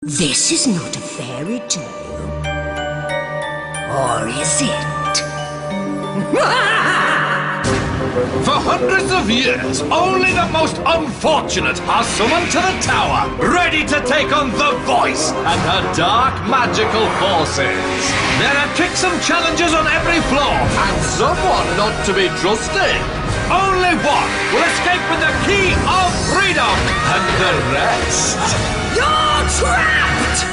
This is not a fairy tale. Or is it? For hundreds of years, only the most unfortunate are summoned to the tower, ready to take on the Voice and her dark magical forces. There are tricks and challenges on every floor, and someone not to be trusted. Only one will escape with the key of freedom, and the rest... You're trapped!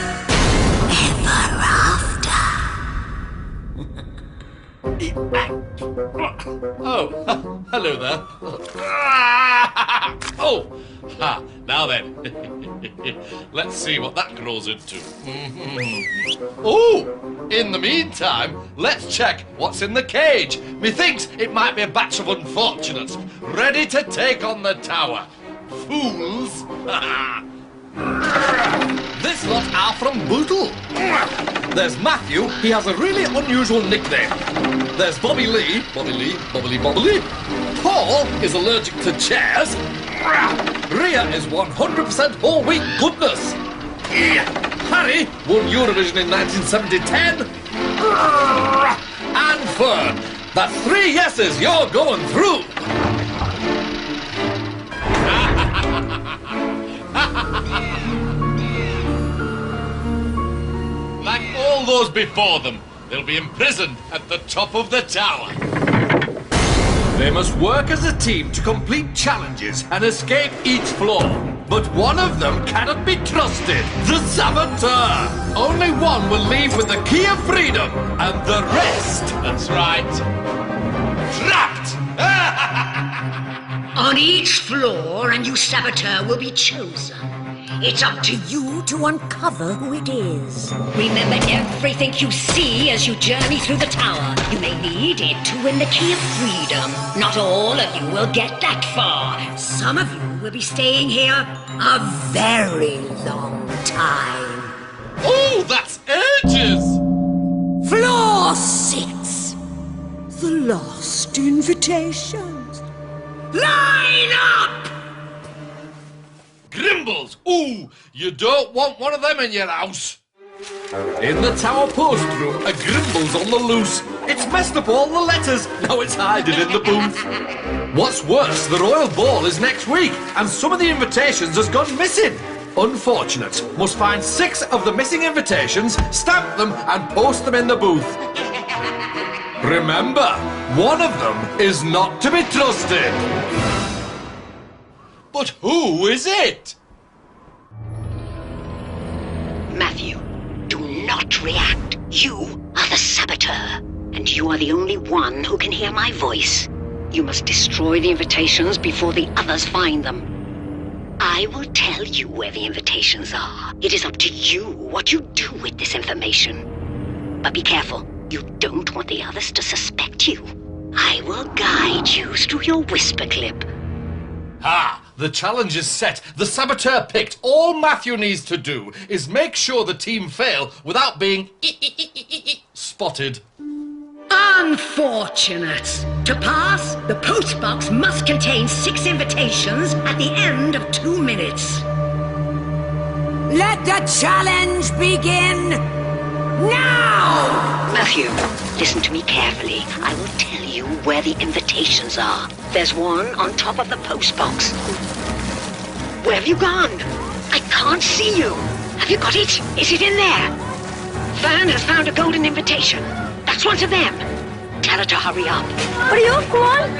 Ever after. Oh, hello there. Oh, now then. Let's see what that grows into. Oh, in the meantime, let's check what's in the cage. Methinks it might be a batch of unfortunates ready to take on the tower. Fools. This lot are from Bootle. There's Matthew, he has a really unusual nickname. There's Bobbie-Leigh, Bobbie-Leigh. Paul is allergic to chairs. Rhea is 100% whole wheat goodness. Harry won Eurovision in 1970-10. And Fern, that's 3 yeses you're going through. Like all those before them, they'll be imprisoned at the top of the tower. They must work as a team to complete challenges and escape each floor. But one of them cannot be trusted, the Saboteur. Only one will leave with the key of freedom, and the rest... That's right. Trapped! On each floor, a new saboteur will be chosen. It's up to you to uncover who it is. Remember everything you see as you journey through the tower. You may need it to win the key of freedom. Not all of you will get that far. Some of you will be staying here a very long time. Oh, that's ages! Floor 6. The lost invitations. Line up! Grimbles! Ooh, you don't want one of them in your house. In the tower post room, a Grimble's on the loose. It's messed up all the letters. Now it's hiding in the booth. What's worse, the royal ball is next week, and some of the invitations has gone missing. Unfortunates must find 6 of the missing invitations, stamp them, and post them in the booth. Remember, one of them is not to be trusted. But who is it? Matthew, do not react. You are the Saboteur, and you are the only one who can hear my voice. You must destroy the invitations before the others find them. I will tell you where the invitations are. It is up to you what you do with this information. But be careful. You don't want the others to suspect you. I will guide you through your whisper clip. Ha! The challenge is set. The Saboteur picked. All Matthew needs to do is make sure the team fail without being spotted. Unfortunate. To pass, the postbox must contain 6 invitations at the end of 2 minutes. Let the challenge begin now! Matthew, listen to me carefully. I will tell you where the invitations are. There's one on top of the postbox. Where have you gone? I can't see you. Have you got it? Is it in there? Fern has found a golden invitation. That's one to them. Tell her to hurry up. Hurry up, go on.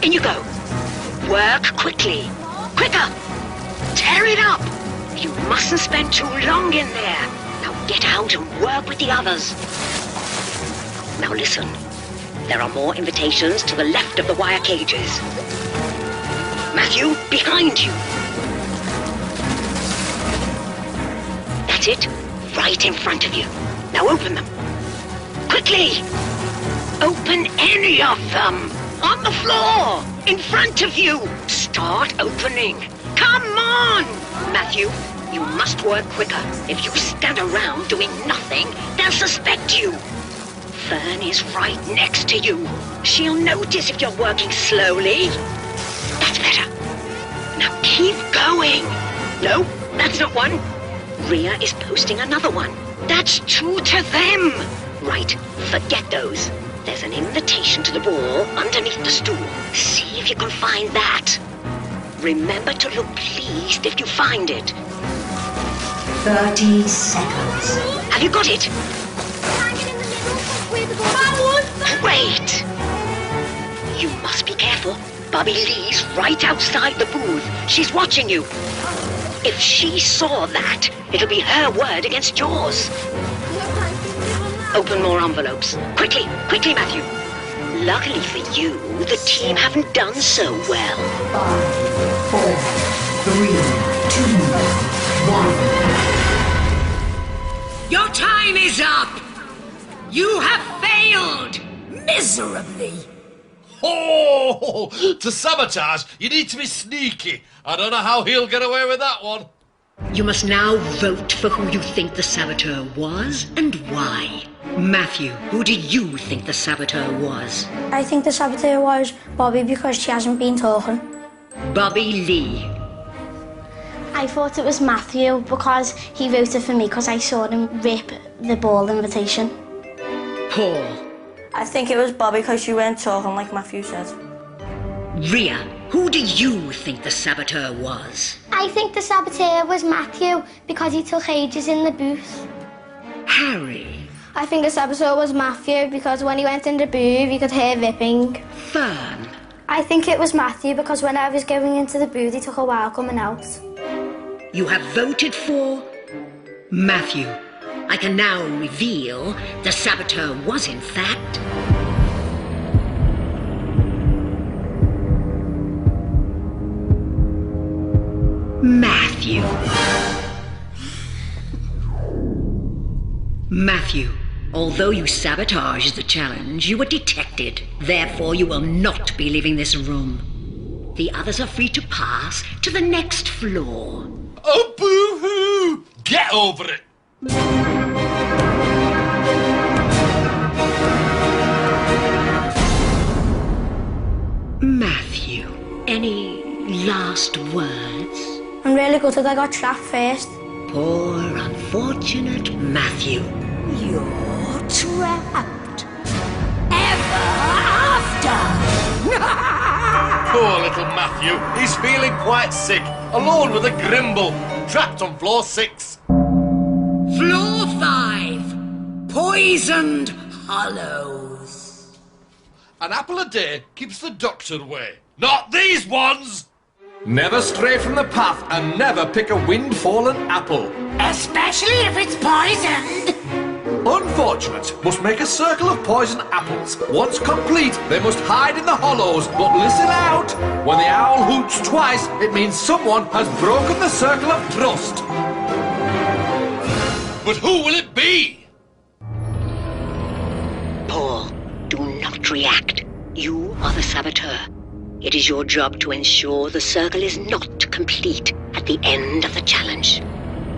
In you go. Work quickly. Quicker. Tear it up. You mustn't spend too long in there. Now get out and work with the others. Now listen. There are more invitations to the left of the wire cages. Matthew, behind you. That's it. Right in front of you. Now open them. Quickly. Open any of them. On the floor. In front of you. Start opening. Come on. Matthew, you must work quicker. If you stand around doing nothing, they'll suspect you. Fern is right next to you. She'll notice if you're working slowly. That's better. Now keep going. No, that's not one. Rhea is posting another one. That's 2 to them. Right, forget those. There's an invitation to the ball underneath the stool. See if you can find that. Remember to look pleased if you find it. 30 seconds. Have you got it? Great! You must be careful. Bobbie-Leigh's right outside the booth. She's watching you. If she saw that, it'll be her word against yours. Open more envelopes. Quickly, quickly, Matthew. Luckily for you, the team haven't done so well. 5, 4, 3, 2, 1. Your time is up! You have failed! Miserably! Oh! To sabotage, you need to be sneaky. I don't know how he'll get away with that one. You must now vote for who you think the saboteur was and why. Matthew, who do you think the saboteur was? I think the saboteur was Bobbie because she hasn't been talking. Bobbie-Leigh. I thought it was Matthew because he voted for me because I saw him rip the ball invitation. Paul. I think it was Bobbie because she weren't talking like Matthew said. Rhea, who do you think the saboteur was? I think the saboteur was Matthew because he took ages in the booth. Harry. I think the saboteur was Matthew because when he went in the booth he could hear ripping. Fern. I think it was Matthew because when I was going into the booth he took a while coming out. You have voted for Matthew. I can now reveal the saboteur was in fact Matthew. Matthew, although you sabotaged the challenge, you were detected. Therefore, you will not be leaving this room. The others are free to pass to the next floor. Oh, boo-hoo! Get over it! Matthew, any last words? I'm really gutted I got trapped first. Poor unfortunate Matthew. You're trapped. Ever after. Poor little Matthew. He's feeling quite sick. Alone with a Grimble. Trapped on floor 6. Floor 5. Poisoned hollows. An apple a day keeps the doctor away. Not these ones! Never stray from the path and never pick a wind-fallen apple. Especially if it's poisoned. Unfortunates must make a circle of poisoned apples. Once complete, they must hide in the hollows, but listen out! When the owl hoots twice, it means someone has broken the circle of trust. But who will it be? Paul, do not react. You are the saboteur. It is your job to ensure the circle is not complete at the end of the challenge.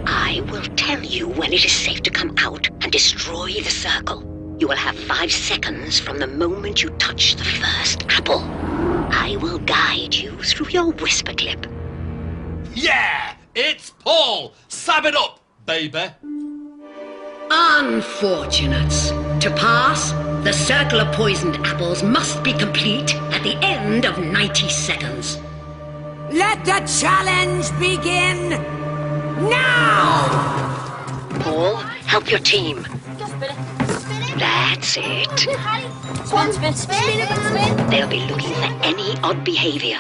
I will tell you when it is safe to come out and destroy the circle. You will have 5 seconds from the moment you touch the first apple. I will guide you through your whisper clip. Yeah! It's Paul! Sab it up, baby! Unfortunates. To pass, the circle of poisoned apples must be complete at the end of 90 seconds. Let the challenge begin now! Paul, help your team. That's it. They'll be looking for any odd behavior.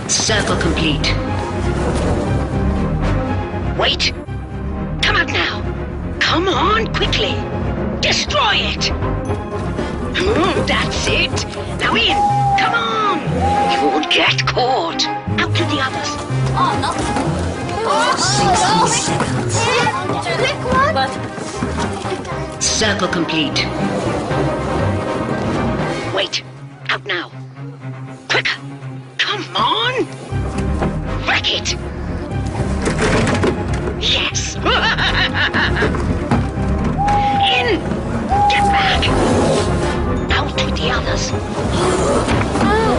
Circle complete. Wait. Come out now. Come on, quickly. Destroy it. That's it. Now in. Come on. You won't get caught. Out with the others. Oh, no. 60 seconds. Circle complete. Wait. Out now. Quicker. Come on. Wreck it. Yes. In. Get back. Out with the others. Oh,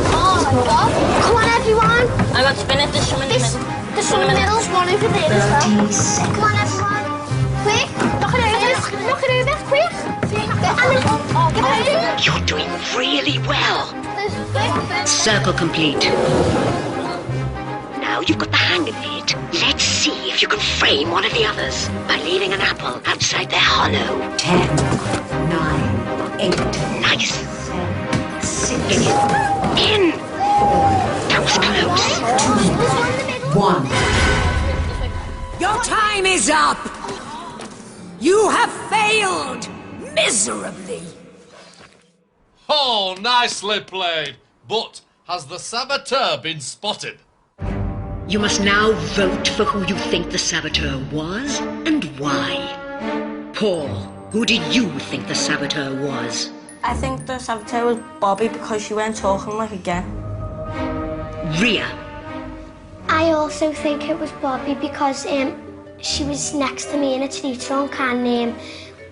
Come on, everyone. I got spin it, there's some in the middle. There's some in the middle. There's one over there as well. 30 seconds. Come on, everyone. Quick. Knock it over. Knock it over. Quick. You're doing really well. Circle complete. Now you've got the hang of it. Let's see if you can frame one of the others by leaving an apple outside their hollow. 10, 9, 8, Nice. 6, In. That was close. 1. Your time is up! You have failed miserably. Oh, nicely played. But has the saboteur been spotted? You must now vote for who you think the saboteur was and why. Paul, who did you think the saboteur was? I think the saboteur was Bobbie because she went talking like again. Rhea. I also think it was Bobbie because she was next to me in a tree trunk and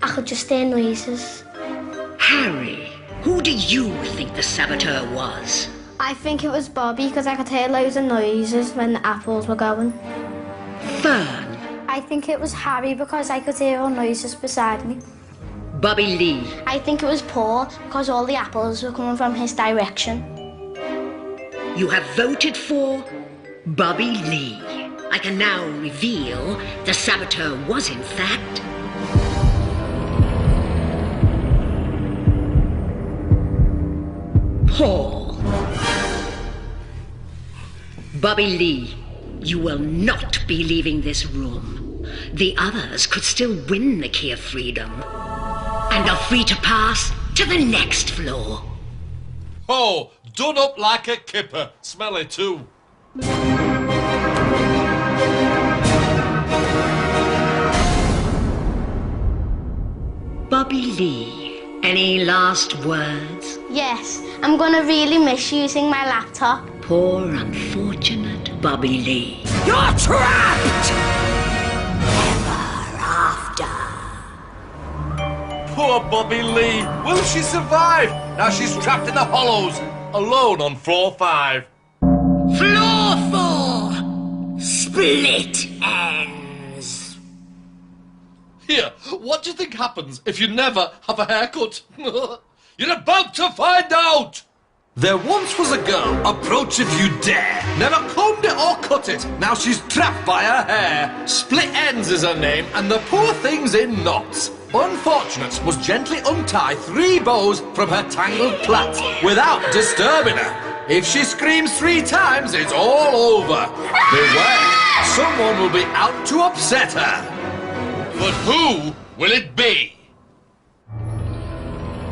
I could just hear noises. Harry, who did you think the saboteur was? I think it was Bobbie because I could hear loads of noises when the apples were going. Fern. I think it was Harry because I could hear all noises beside me. Bobbie-Leigh. I think it was Paul because all the apples were coming from his direction. You have voted for Bobbie-Leigh. I can now reveal the saboteur was in fact Paul. Bobbie-Leigh, you will not be leaving this room. The others could still win the key of freedom and are free to pass to the next floor. Oh, done up like a kipper. Smelly too. Bobbie-Leigh, any last words? Yes, I'm gonna really miss using my laptop. Poor unfortunate Bobbie-Leigh. You're trapped! Ever after. Poor Bobbie-Leigh. Will she survive? Now she's trapped in the hollows, alone on floor 5. Floor 4! Split ends. Here, what do you think happens if you never have a haircut? You're about to find out! There once was a girl, approach if you dare. Never combed it or cut it, now she's trapped by her hair. Split ends is her name, and the poor thing's in knots. Unfortunates must gently untie 3 bows from her tangled plait without disturbing her. If she screams 3 times, it's all over. Beware, someone will be out to upset her. But who will it be?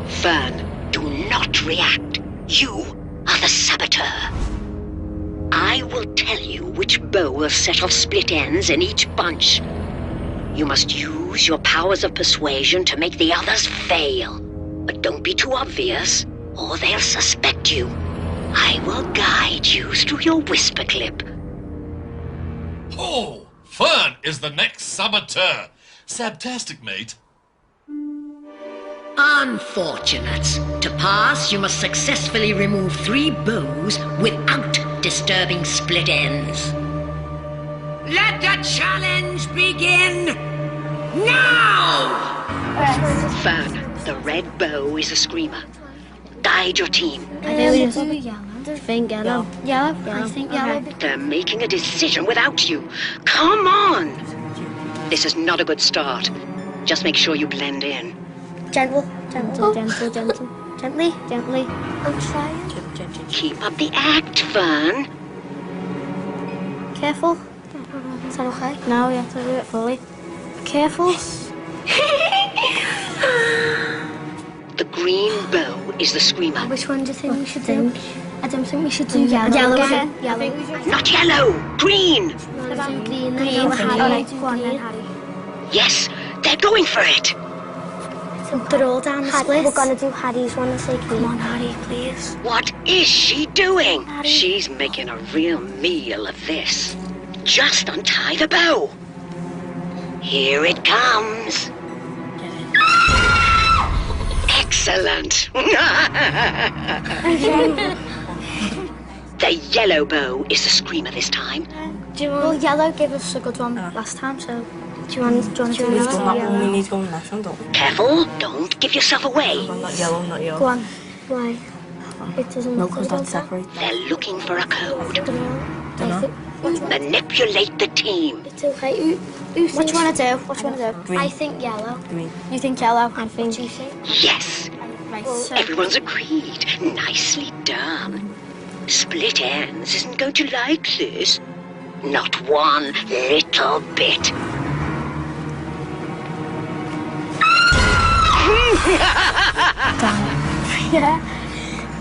Fern, do not react. You are the saboteur. I will tell you which bow will set off split ends in each bunch. You must use your powers of persuasion to make the others fail. But don't be too obvious, or they'll suspect you. I will guide you through your whisper clip. Oh, Fern is the next saboteur. Sabtastic, mate. Unfortunate. To pass, you must successfully remove 3 bows without disturbing split ends. Let the challenge begin now! Fern, the red bow is a screamer. Guide your team. I think yellow. I think yellow. Yellow? I think yellow. They're making a decision without you. Come on! This is not a good start. Just make sure you blend in. Gentle. Gently. I'm trying. Keep up the act, Fern. Careful. Is that okay? No, you have to do it fully. Careful. The green bow is the screamer. Which one do you think we should do? I don't think we should do yellow again. Yellow. Not yellow! Green! Green. Harry. Go on then, Harry. Yes, they're going for it. They're all down the split. We're gonna do Harry's one and say green. Come on, Harry, please. What is she doing? She's making a real meal of this. Just untie the bow. Here it comes. Excellent. The yellow bow is the screamer this time. Do you want... Well, yellow gave us a good one last time, so... Do you want to do yellow? We need to go next one, don't we? Careful, don't give yourself away. Not yellow, not yellow. Go on. Why? It doesn't No, look because that's separate. They're looking for a code. Dunno. Manipulate the team. It's okay. What do you want to do? What do you want to do? Green. I think yellow. Green. You think yellow? I think. What do you think? Yes, Right. everyone's agreed. Nicely done. Split ends isn't going to like this. Not one little bit. Yeah.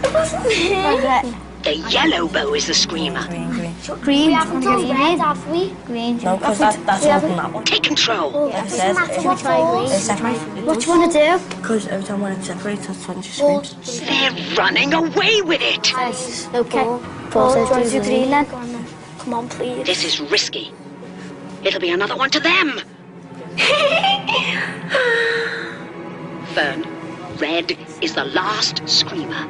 It wasn't me. The yellow bow is the screamer. Green. Green. We haven't done red, have we? Green. No, because that's open that one. Take control. It doesn't matter what falls. It's separate. What do you want to do? Because every time when it separates, that's when she screams. They're running away with it. Okay. Paul, do you want to do green then? Come on, please. This is risky. It'll be another one to them. Fern, red is the last screamer.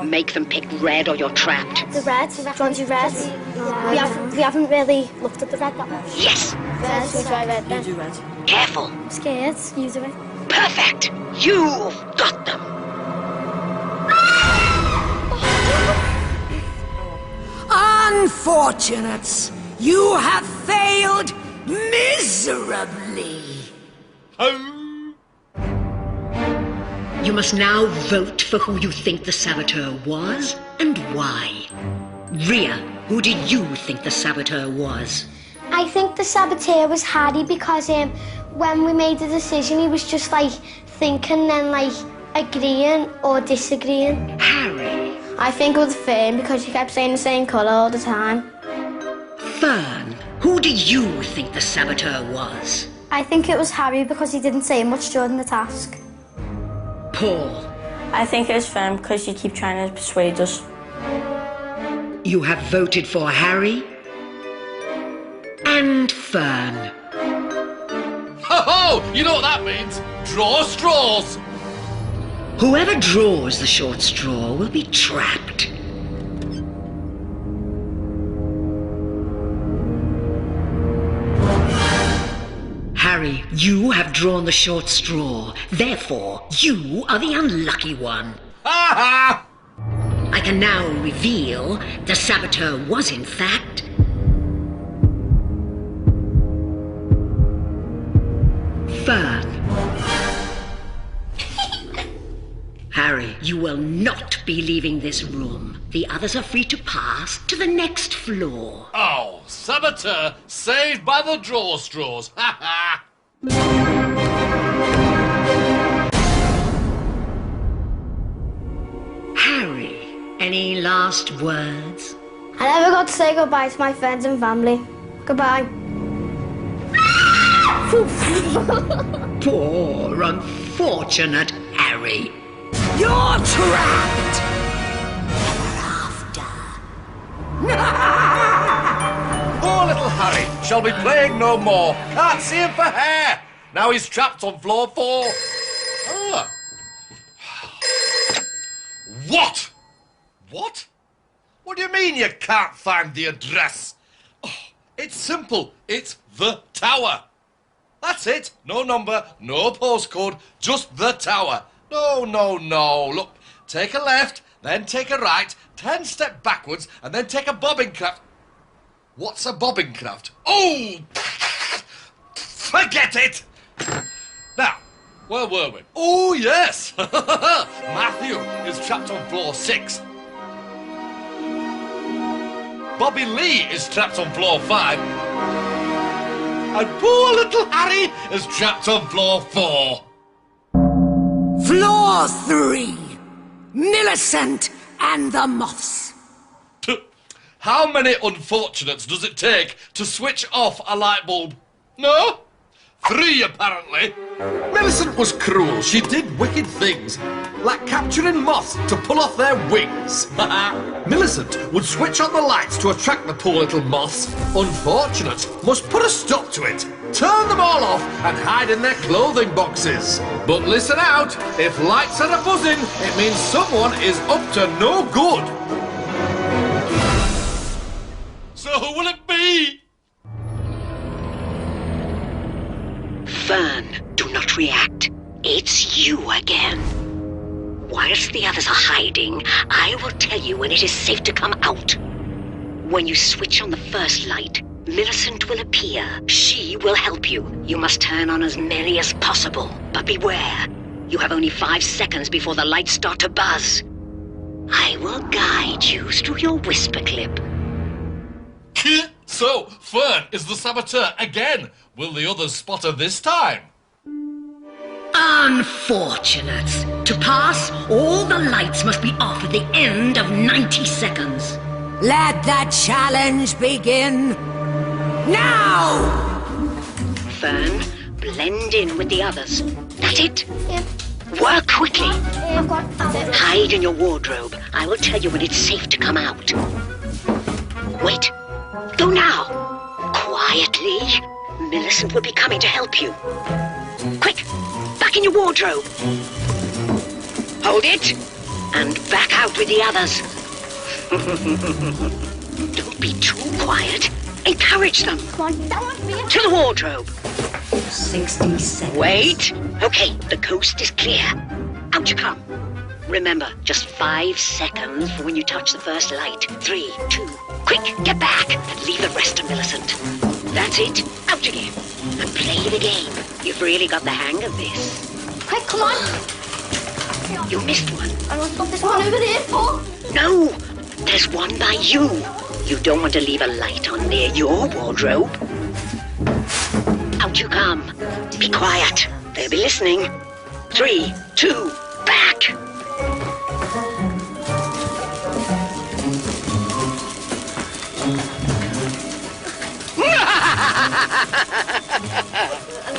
Make them pick red or you're trapped. The red. Do you want to do red? We haven't really looked at the red that much. Yes, Red. We try red You then. do red. careful. I'm scared. You do it. Perfect. You've got them. Unfortunates, you have failed miserably. You must now vote for who you think the saboteur was and why. Rhea, who did you think the saboteur was? I think the saboteur was Harry because when we made the decision, he was just like thinking then like agreeing or disagreeing. Harry. I think it was Fern because she kept saying the same colour all the time. Fern, who did you think the saboteur was? I think it was Harry because he didn't say much during the task. Paul. I think it was Fern because you keep trying to persuade us. You have voted for Harry and Fern. Ho ho! You know what that means? Draw straws! Whoever draws the short straw will be trapped. Harry, you have drawn the short straw. Therefore, you are the unlucky one. Ha ha! I can now reveal the saboteur was, in fact, Fern. Harry, you will not be leaving this room. The others are free to pass to the next floor. Oh, saboteur saved by the draw straws. Ha ha! Harry, any last words? I never got to say goodbye to my friends and family. Goodbye. Poor, unfortunate Harry. You're trapped! Poor little Harry shall be playing no more. Can't see him for hair. Now he's trapped on floor 4. Ah. What? What? What do you mean you can't find the address? Oh, it's simple. It's the tower. That's it. No number, no postcode, just the tower. No, no, no. Look, take a left, then take a right, 10 step backwards, and then take a bobbing craft. What's a bobbing craft? Oh! Forget it! Now, where were we? Oh, yes! Matthew is trapped on floor 6. Bobbie-Leigh is trapped on floor 5. And poor little Harry is trapped on floor 4. Floor 3. Millicent and the Moths. How many unfortunates does it take to switch off a light bulb? No? 3, apparently. Millicent was cruel. She did wicked things, like capturing moths to pull off their wings. Millicent would switch on the lights to attract the poor little moths. Unfortunates must put a stop to it, turn them all off, and hide in their clothing boxes. But listen out, if lights are a buzzing, it means someone is up to no good. Who will it be? Fern, do not react. It's you again. Whilst the others are hiding, I will tell you when it is safe to come out. When you switch on the first light, Millicent will appear. She will help you. You must turn on as many as possible. But beware, you have only 5 seconds before the lights start to buzz. I will guide you through your whisper clip. So, Fern is the saboteur again. Will the others spot her this time? Unfortunate. To pass, all the lights must be off at the end of 90 seconds. Let the challenge begin now! Fern, blend in with the others. That's it. Yeah. Work quickly. I've got it. Hide in your wardrobe. I will tell you when it's safe to come out. Wait. Go now. Quietly. Millicent will be coming to help you. Quick. Back in your wardrobe. Hold it. And back out with the others. Don't be too quiet. Encourage them. Come on, that one, Rhea. To the wardrobe. 60 seconds. Wait. Okay, the coast is clear. Out you come. Remember, just 5 seconds for when you touch the first light. 3, 2, quick, get back and leave the rest to Millicent. That's it. Out again. And play the game. You've really got the hang of this. Quick, come on. You missed one. I want to put this one over there, Paul. No, there's one by you. You don't want to leave a light on near your wardrobe. Out you come. Be quiet. They'll be listening. 3, 2, back.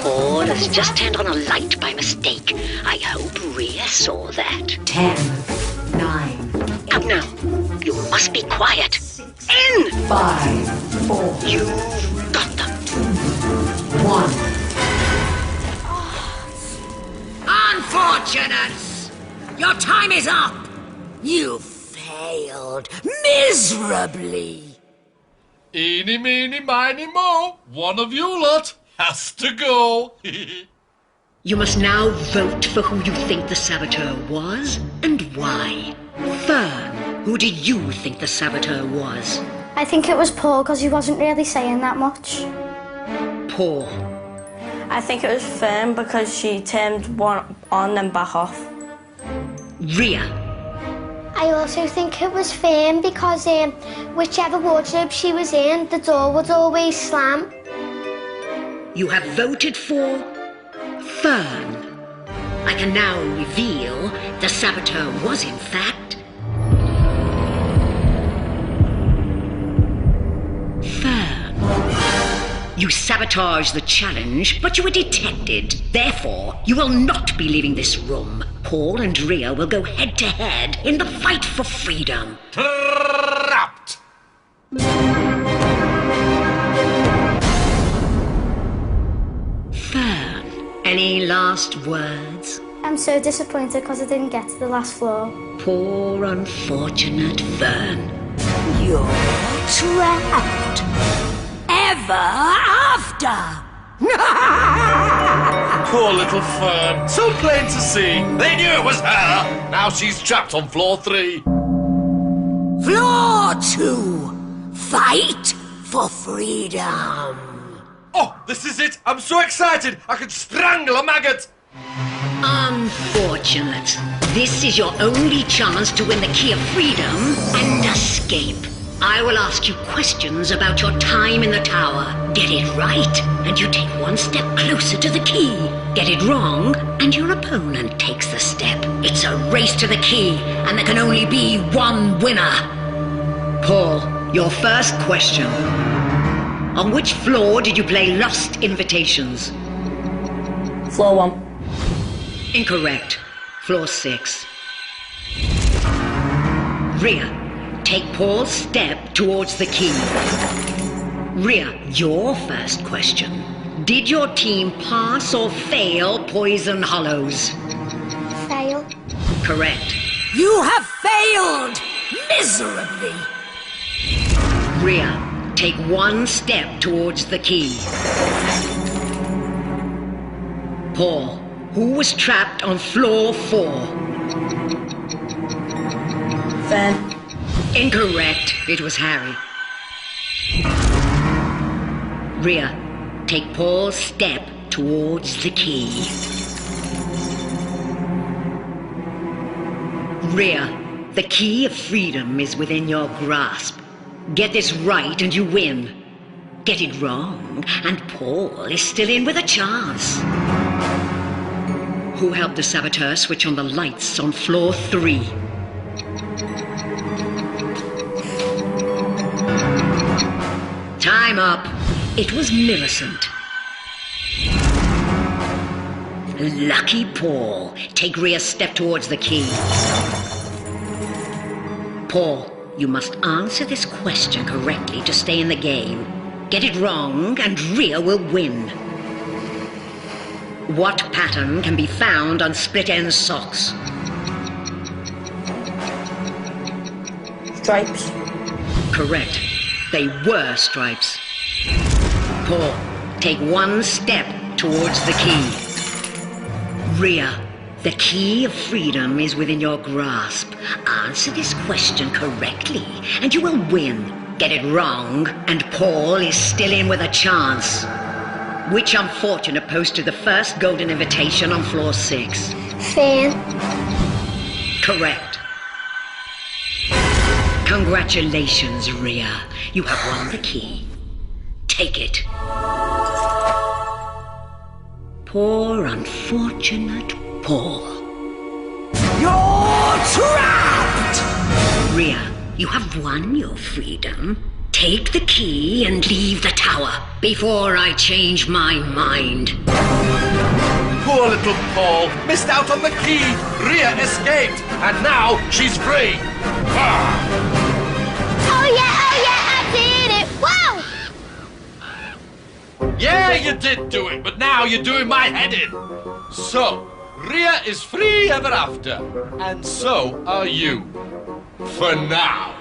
Paul has just turned on a light by mistake. I hope Rhea saw that. 10, 9, Out now. You must be quiet. In! 5, 4, You've got them. 1. Unfortunate! Your time is up! You failed miserably! Eeny, meeny, miny, mo. One of you lot has to go. You must now vote for who you think the saboteur was and why. Fern, who do you think the saboteur was? I think it was Paul because he wasn't really saying that much. Paul. I think it was Fern because she turned one on and back off. Rhea. I also think it was Fern because whichever wardrobe she was in, the door would always slam. You have voted for Fern. I can now reveal the saboteur was in fact Fern. You sabotaged the challenge, but you were detected. Therefore, you will not be leaving this room. Paul and Rhea will go head-to-head in the fight for freedom. Trapped. Fern, any last words? I'm so disappointed because I didn't get to the last floor. Poor unfortunate Fern. You're trapped. Ever after. Poor little Fern. So plain to see. They knew it was her. Now she's trapped on floor 3. Floor 2. Fight for freedom. Oh, this is it. I'm so excited. I could strangle a maggot. Unfortunate. This is your only chance to win the key of freedom and escape. I will ask you questions about your time in the tower. Get it right, and you take 1 step closer to the key. Get it wrong, and your opponent takes the step. It's a race to the key, and there can only be one winner. Paul, your first question. On which floor did you play Lost Invitations? Floor 1. Incorrect. Floor 6. Rhea. Take Paul's step towards the key. Rhea, your first question. Did your team pass or fail Poison Hollows? Fail. Correct. You have failed miserably. Rhea, take one step towards the key. Paul, who was trapped on floor 4? Fern. Incorrect. It was Harry. Rhea, take Paul's step towards the key. Rhea, the key of freedom is within your grasp. Get this right and you win. Get it wrong, and Paul is still in with a chance. Who helped the saboteur switch on the lights on floor 3? Time up. It was Millicent. Lucky Paul. Take Rhea's step towards the key. Paul, you must answer this question correctly to stay in the game. Get it wrong, and Rhea will win. What pattern can be found on split-end socks? Stripes. Correct. They were stripes. Paul, take one step towards the key. Rhea, the key of freedom is within your grasp. Answer this question correctly, and you will win. Get it wrong, and Paul is still in with a chance. Which unfortunate posted the first golden invitation on floor 6? Fern. Correct. Congratulations, Rhea. You have won the key. Take it. Poor unfortunate Paul. You're trapped! Rhea, you have won your freedom. Take the key and leave the tower before I change my mind. Poor little Paul missed out on the key. Rhea escaped, and now she's free. Ah! I did it! Wow! Yeah, you did do it, but now you're doing my head in. So, Rhea is free ever after, and so are you. For now.